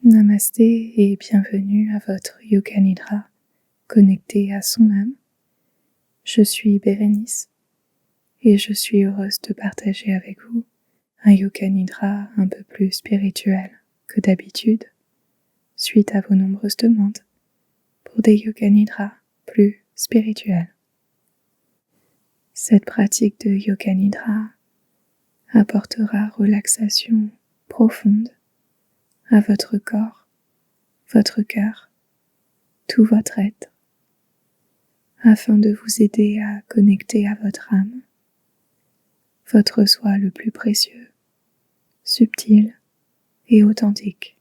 Namasté et bienvenue à votre Yoga Nidra connecté à son âme. Je suis Bérénice et je suis heureuse de partager avec vous un Yoga Nidra un peu plus spirituel que d'habitude suite à vos nombreuses demandes pour des Yoga Nidra plus spirituels. Cette pratique de Yoga Nidra apportera relaxation profonde à votre corps, votre cœur, tout votre être, afin de vous aider à connecter à votre âme, votre soi le plus précieux, subtil et authentique.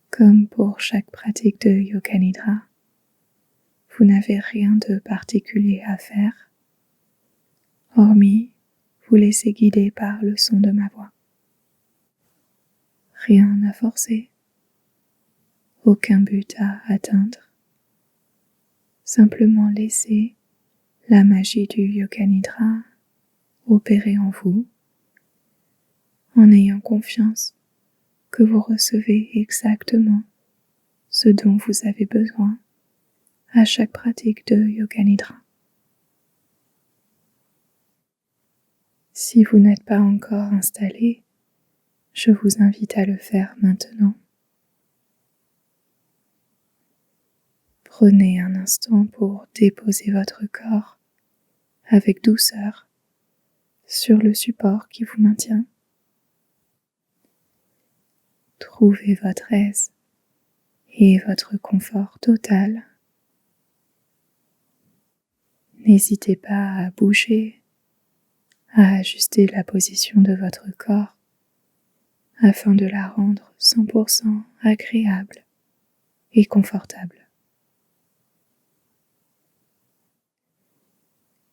Comme pour chaque pratique de Yoga Nidra, vous n'avez rien de particulier à faire, hormis vous laisser guider par le son de ma voix. Rien à forcer, aucun but à atteindre, simplement laisser la magie du Yoga Nidra opérer en vous, en ayant confiance que vous recevez exactement ce dont vous avez besoin à chaque pratique de Yoga Nidra. Si vous n'êtes pas encore installé, je vous invite à le faire maintenant. Prenez un instant pour déposer votre corps avec douceur sur le support qui vous maintient. Trouvez votre aise et votre confort total. N'hésitez pas à bouger, à ajuster la position de votre corps afin de la rendre 100% agréable et confortable.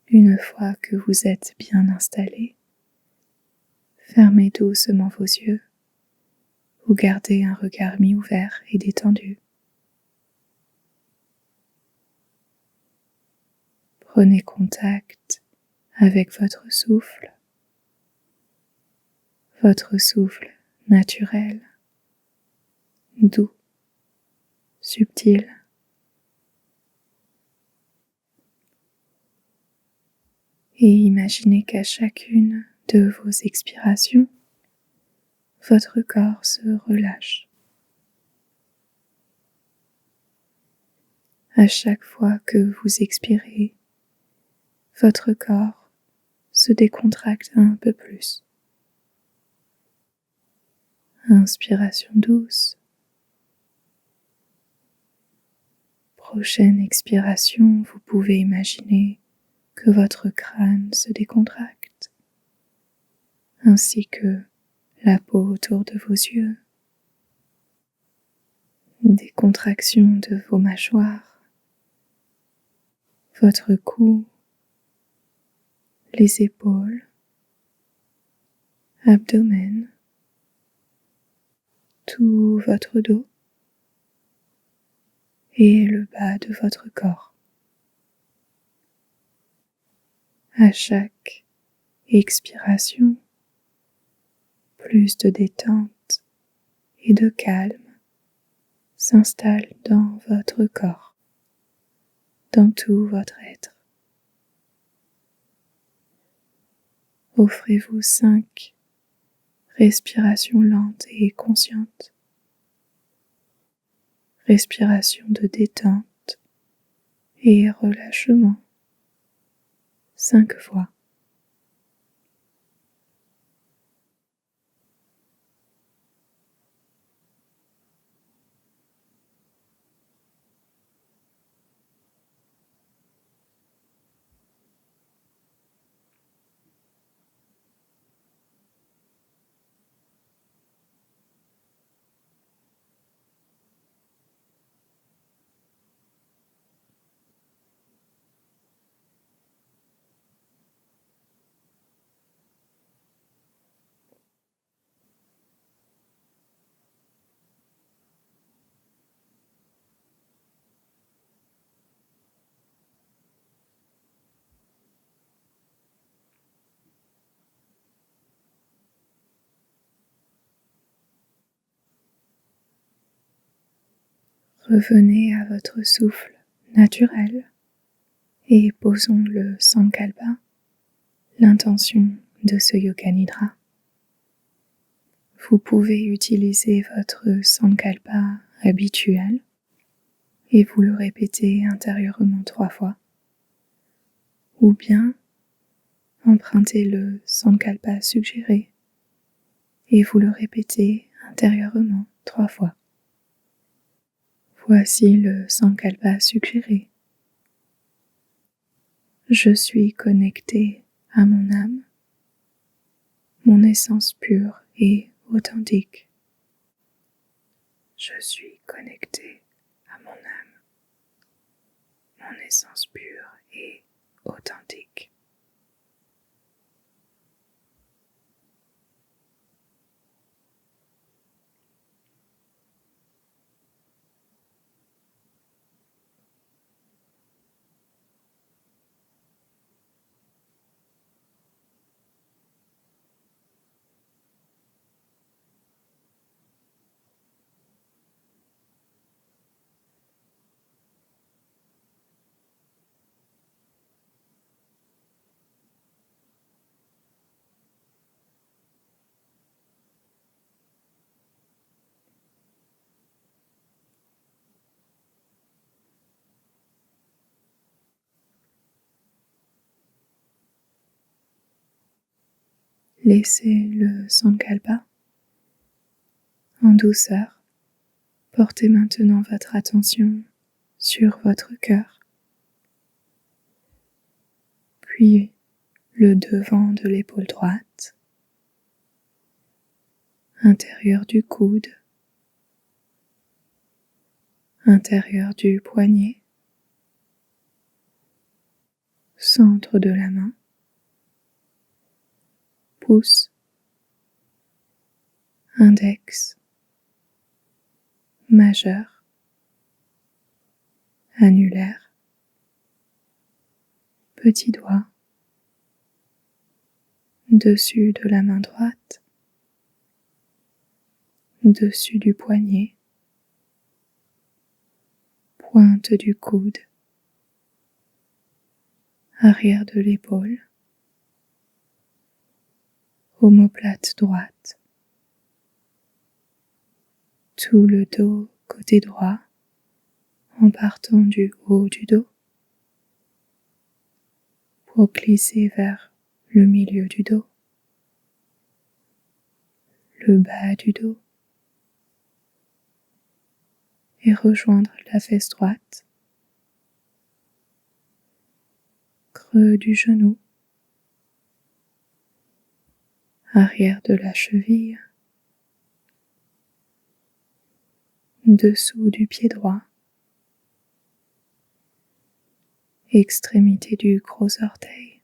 Une fois que vous êtes bien installé, fermez doucement vos yeux ou gardez un regard mi-ouvert et détendu. Prenez contact avec votre souffle naturel, doux, subtil. Et imaginez qu'à chacune de vos expirations, votre corps se relâche. À chaque fois que vous expirez, votre corps se décontracte un peu plus. Inspiration douce. Prochaine expiration, vous pouvez imaginer que votre crâne se décontracte, ainsi que la peau autour de vos yeux, des contractions de vos mâchoires, votre cou, les épaules, abdomen, tout votre dos et le bas de votre corps. À chaque expiration, plus de détente et de calme s'installe dans votre corps, dans tout votre être. Offrez-vous 5 respirations lentes et conscientes. Respiration de détente et relâchement 5 fois. Revenez à votre souffle naturel et posons le Sankalpa, l'intention de ce Yoga Nidra. Vous pouvez utiliser votre Sankalpa habituel et vous le répétez intérieurement 3 fois, ou bien empruntez le Sankalpa suggéré et vous le répétez intérieurement 3 fois. Voici le Sankalpa suggéré. Je suis connecté à mon âme, mon essence pure et authentique. Je suis connecté à mon âme, mon essence pure et authentique. Laissez le Sankalpa en douceur. Portez maintenant votre attention sur votre cœur, puis le devant de l'épaule droite, intérieur du coude, intérieur du poignet, centre de la main, pouce, index, majeur, annulaire, petit doigt, dessus de la main droite, dessus du poignet, pointe du coude, arrière de l'épaule, omoplate droite, tout le dos côté droit en partant du haut du dos pour glisser vers le milieu du dos, le bas du dos et rejoindre la fesse droite, creux du genou, arrière de la cheville, dessous du pied droit, extrémité du gros orteil,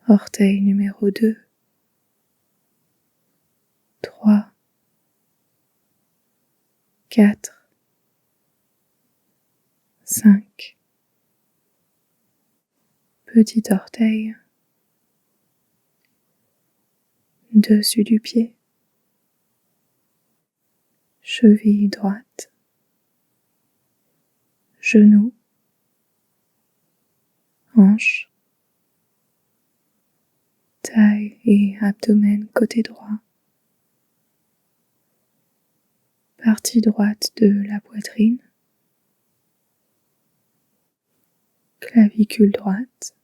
orteil numéro 2, 3, 4, 5, petit orteil, dessus du pied, cheville droite, genou, hanche, taille et abdomen côté droit, partie droite de la poitrine, clavicule droite,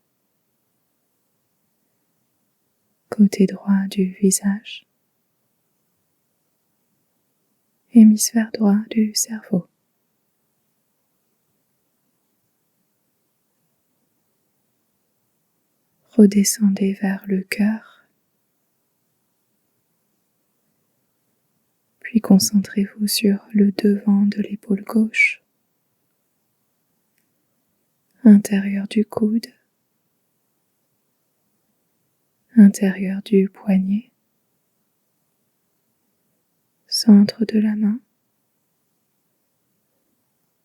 côté droit du visage, hémisphère droit du cerveau. Redescendez vers le cœur, puis concentrez-vous sur le devant de l'épaule gauche, intérieur du coude, intérieur du poignet, centre de la main,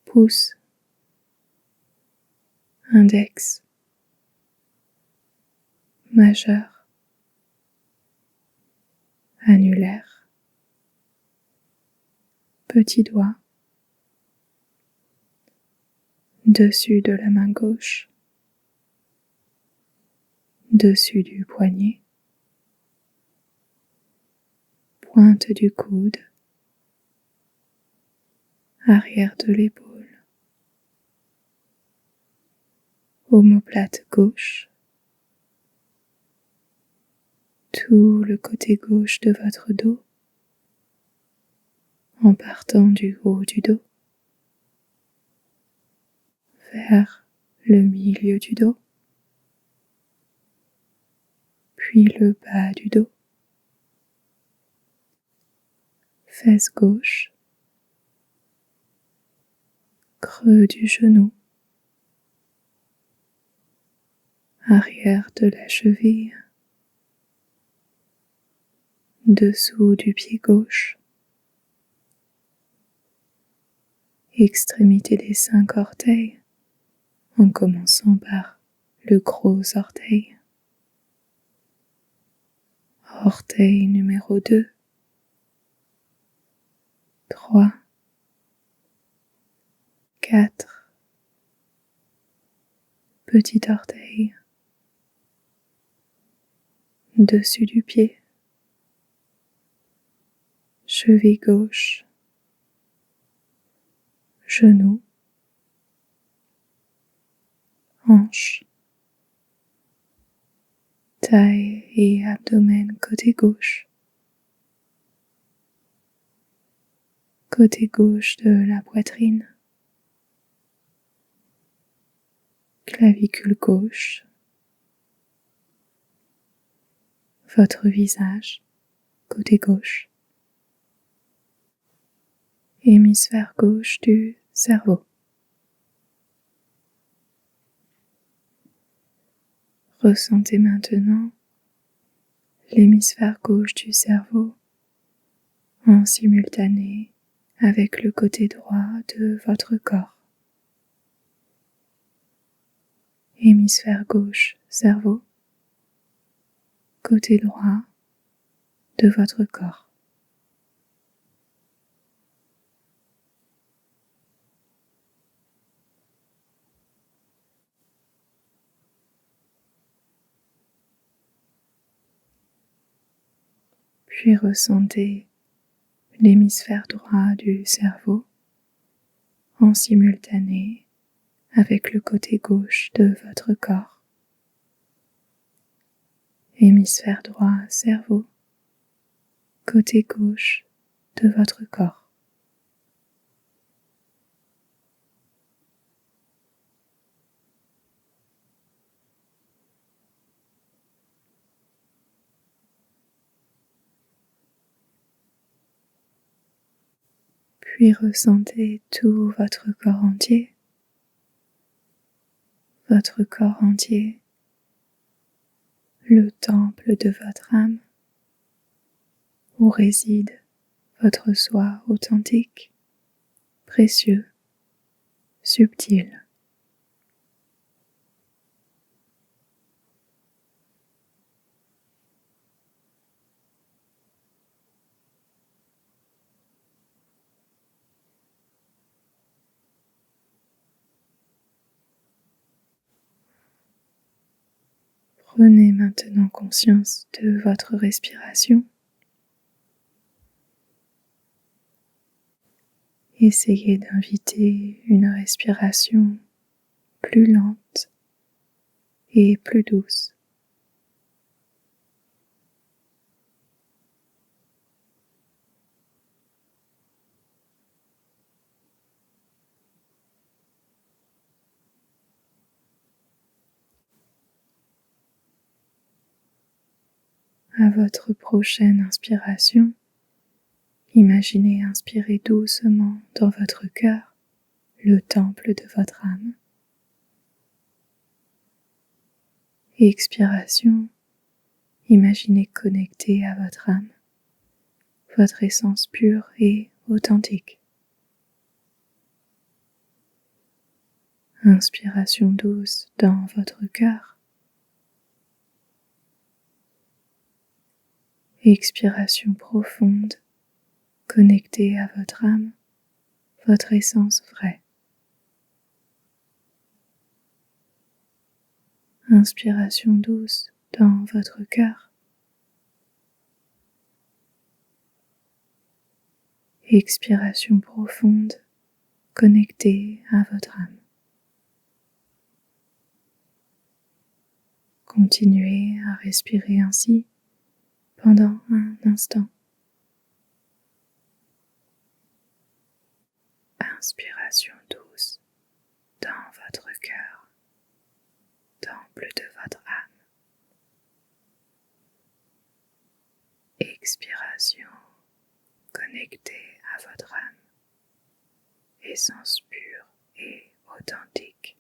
pouce, index, majeur, annulaire, petit doigt, dessus de la main gauche, dessus du poignet, pointe du coude, arrière de l'épaule, omoplate gauche, tout le côté gauche de votre dos, en partant du haut du dos, vers le milieu du dos, puis le bas du dos, fesse gauche, creux du genou, arrière de la cheville, dessous du pied gauche, extrémité des 5 orteils, en commençant par le gros orteil, orteil numéro 2, 3, 4, petit orteil, dessus du pied, cheville gauche, genou, hanche, taille et abdomen côté gauche de la poitrine, clavicule gauche, votre visage côté gauche, hémisphère gauche du cerveau. Ressentez maintenant l'hémisphère gauche du cerveau en simultané avec le côté droit de votre corps. Hémisphère gauche, cerveau, côté droit de votre corps. Puis ressentez l'hémisphère droit du cerveau en simultané avec le côté gauche de votre corps. Hémisphère droit, cerveau, côté gauche de votre corps. Puis ressentez tout votre corps entier, le temple de votre âme, où réside votre soi authentique, précieux, subtil. Prenez maintenant conscience de votre respiration. Essayez d'inviter une respiration plus lente et plus douce. À votre prochaine inspiration, imaginez inspirer doucement dans votre cœur, le temple de votre âme. Et expiration, imaginez connecter à votre âme, votre essence pure et authentique. Inspiration douce dans votre cœur. Expiration profonde, connectée à votre âme, votre essence vraie. Inspiration douce dans votre cœur. Expiration profonde connectée à votre âme. Continuez à respirer ainsi pendant un instant. Inspiration douce dans votre cœur, temple de votre âme. Expiration connectée à votre âme, essence pure et authentique.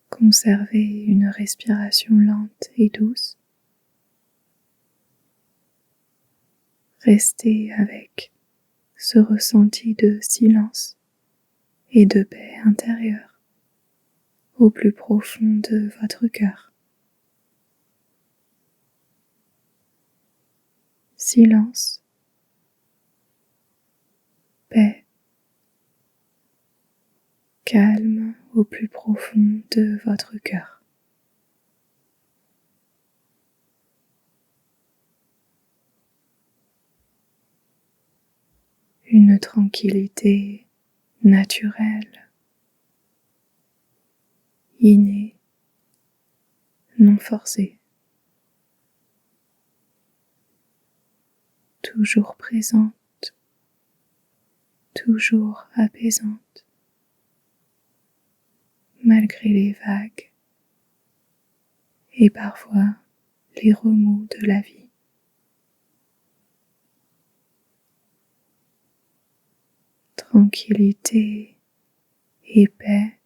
Conservez une respiration lente et douce. Restez avec ce ressenti de silence et de paix intérieure au plus profond de votre cœur. Silence, paix, calme au plus profond de votre cœur. Une tranquillité naturelle, innée, non forcée, toujours présente, toujours apaisante, malgré les vagues et parfois les remous de la vie. Tranquillité et paix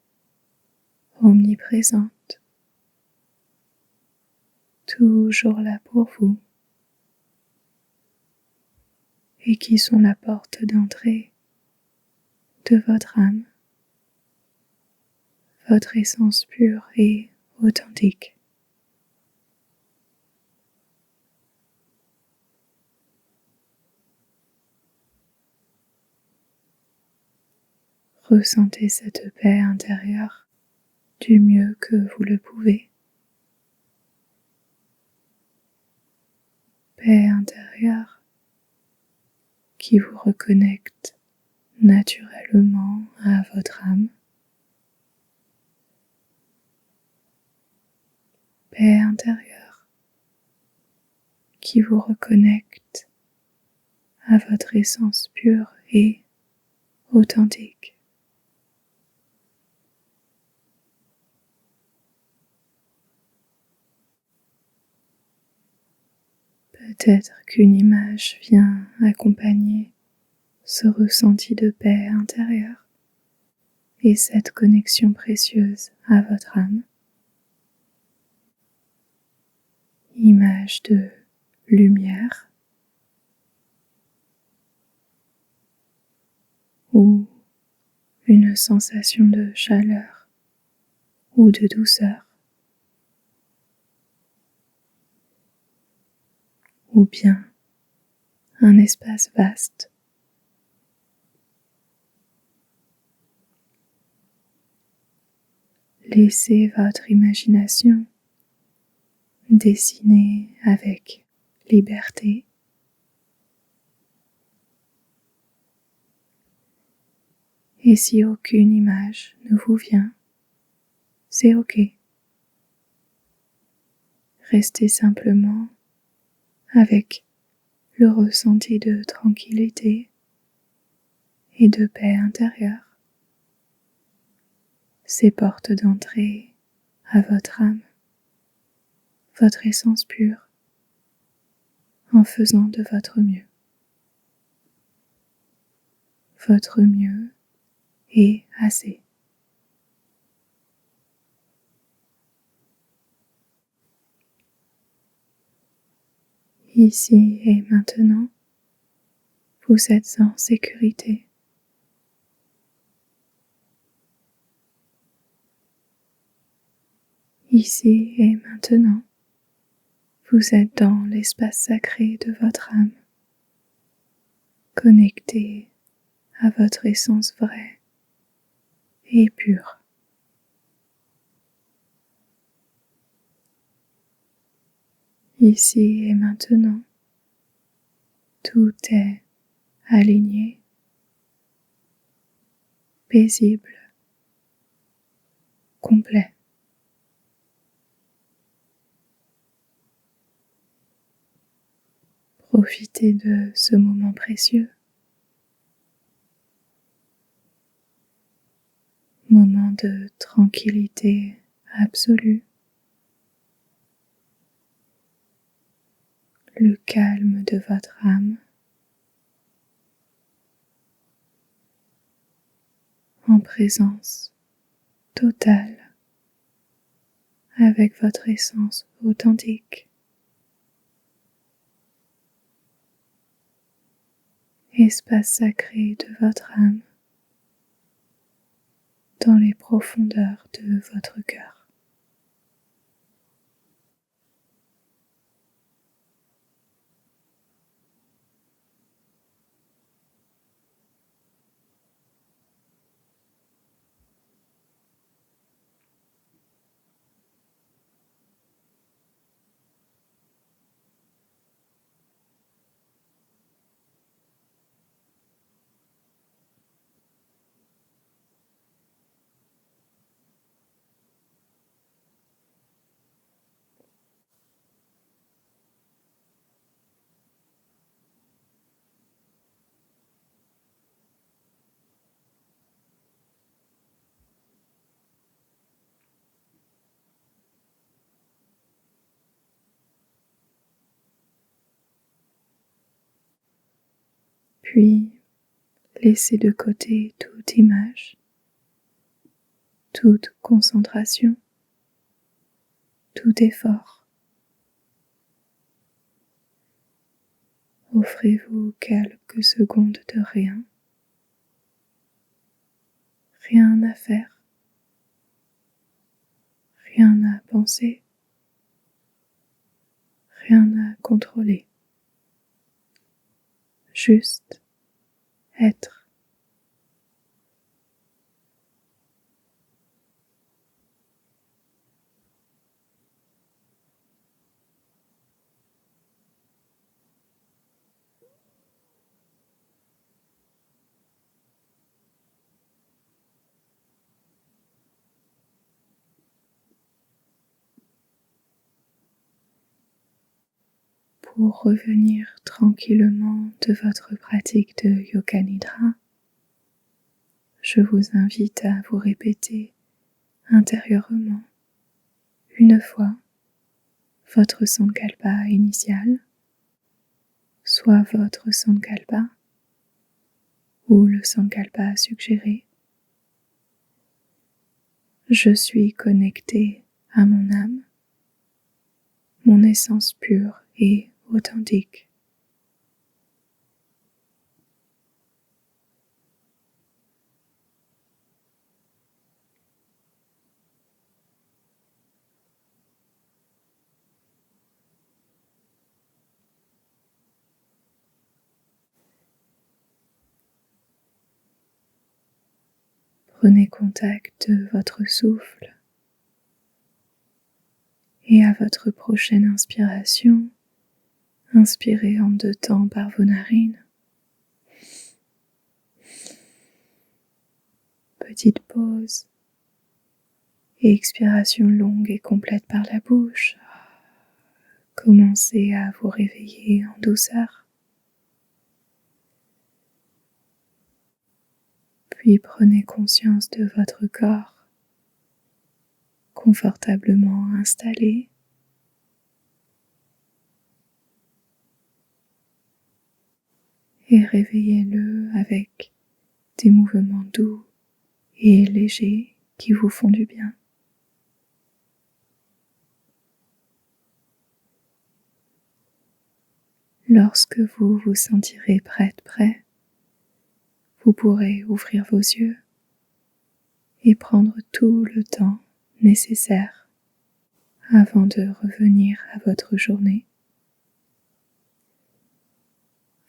omniprésente, toujours là pour vous, et qui sont la porte d'entrée de votre âme, votre essence pure et authentique. Ressentez cette paix intérieure du mieux que vous le pouvez. Paix intérieure qui vous reconnecte naturellement à votre âme. Paix intérieure qui vous reconnecte à votre essence pure et authentique. Peut-être qu'une image vient accompagner ce ressenti de paix intérieure et cette connexion précieuse à votre âme. Image de lumière ou une sensation de chaleur ou de douceur, ou bien un espace vaste. Laissez votre imagination dessiner avec liberté. Et si aucune image ne vous vient, c'est OK. Restez simplement avec le ressenti de tranquillité et de paix intérieure. Ces portes d'entrée à votre âme, votre essence pure, en faisant de votre mieux. Votre mieux est assez. Ici et maintenant, vous êtes en sécurité. Ici et maintenant, vous êtes dans l'espace sacré de votre âme, connecté à votre essence vraie et pure. Ici et maintenant, tout est aligné, paisible, complet. Profitez de ce moment précieux, moment de tranquillité absolue, le calme de votre âme, en présence totale avec votre essence authentique. Espace sacré de votre âme, dans les profondeurs de votre cœur. Puis, laissez de côté toute image, toute concentration, tout effort. Offrez-vous quelques secondes de rien, rien à faire, rien à penser, rien à contrôler, juste être. Pour revenir tranquillement de votre pratique de Yoga Nidra, je vous invite à vous répéter intérieurement une fois votre Sankalpa initial soit votre sankalpa ou le sankalpa suggéré. Je suis connecté à mon âme, mon essence pure et authentique. Prenez contact de votre souffle et à votre prochaine inspiration, inspirez en 2 temps par vos narines. Petite pause et expiration longue et complète par la bouche. Commencez à vous réveiller en douceur. Puis prenez conscience de votre corps confortablement installé. Et réveillez-le avec des mouvements doux et légers qui vous font du bien. Lorsque vous vous sentirez prêt, vous pourrez ouvrir vos yeux et prendre tout le temps nécessaire avant de revenir à votre journée.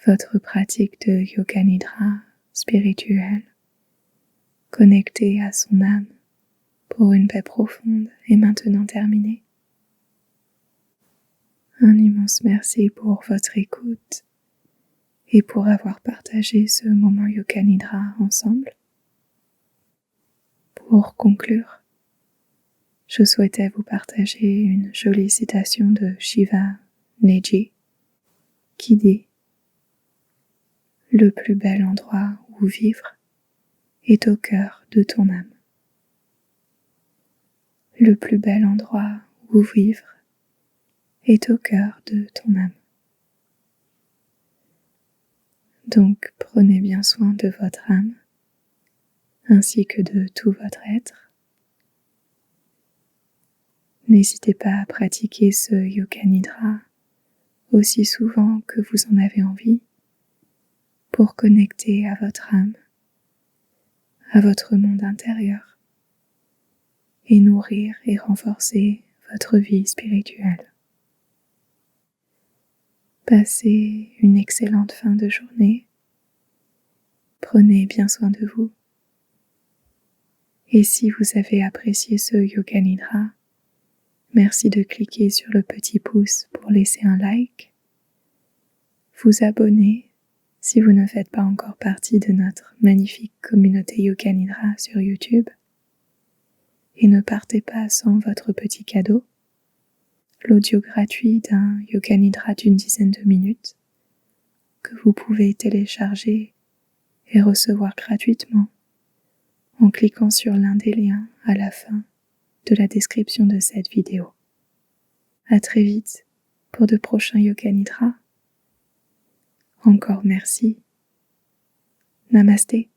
Votre pratique de yoga nidra spirituelle, connectée à son âme pour une paix profonde, est maintenant terminée. Un immense merci pour votre écoute et pour avoir partagé ce moment yoga nidra ensemble. Pour conclure, je souhaitais vous partager une jolie citation de Shiva Neji qui dit « Le plus bel endroit où vivre est au cœur de ton âme. Le plus bel endroit où vivre est au cœur de ton âme. » Donc prenez bien soin de votre âme ainsi que de tout votre être. N'hésitez pas à pratiquer ce yoga nidra aussi souvent que vous en avez envie pour connecter à votre âme, à votre monde intérieur et nourrir et renforcer votre vie spirituelle. Passez une excellente fin de journée. Prenez bien soin de vous. Et si vous avez apprécié ce yoga nidra, merci de cliquer sur le petit pouce pour laisser un like, vous abonner si vous ne faites pas encore partie de notre magnifique communauté Yoga Nidra sur YouTube, et ne partez pas sans votre petit cadeau, l'audio gratuit d'un Yoga Nidra d'une dizaine de minutes que vous pouvez télécharger et recevoir gratuitement en cliquant sur l'un des liens à la fin de la description de cette vidéo. À très vite pour de prochains Yoga Nidra. Encore merci. Namasté.